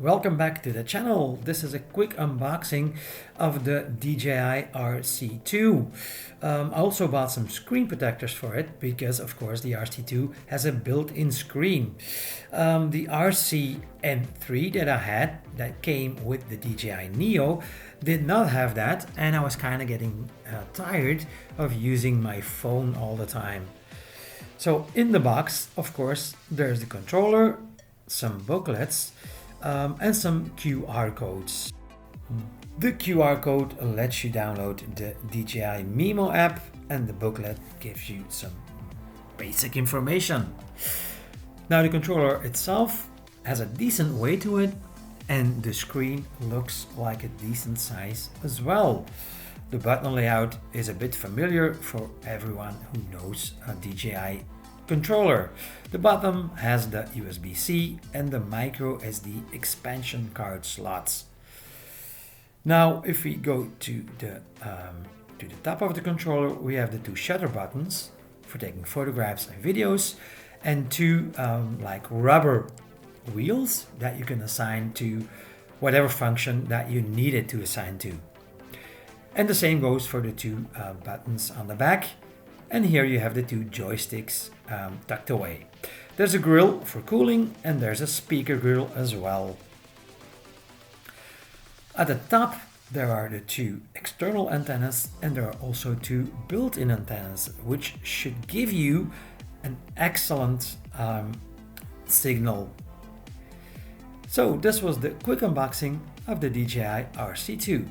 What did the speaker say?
Welcome back to the channel. This is a quick unboxing of the DJI RC2. I also bought some screen protectors for it because of course the RC2 has a built-in screen. The RC N-3 that I had that came with the DJI Neo did not have that, and I was kind of getting tired of using my phone all the time. So in the box, of course, there's the controller, some booklets, and some QR codes. The QR code lets you download the DJI Neo app, and the booklet gives you some basic information. Now the controller itself has a decent weight to it, and the screen looks like a decent size as well. The button layout is a bit familiar for everyone who knows a DJI controller. The bottom has the USB-C and the micro SD expansion card slots. Now if we go to the top of the controller, we have the two shutter buttons for taking photographs and videos, and two like rubber wheels that you can assign to whatever function that you need it to assign to. And the same goes for the two buttons on the back. And here you have the two joysticks tucked away. There's a grill for cooling, and there's a speaker grill as well. At the top there are the two external antennas, and there are also two built-in antennas, which should give you an excellent signal. So this was the quick unboxing of the DJI RC2.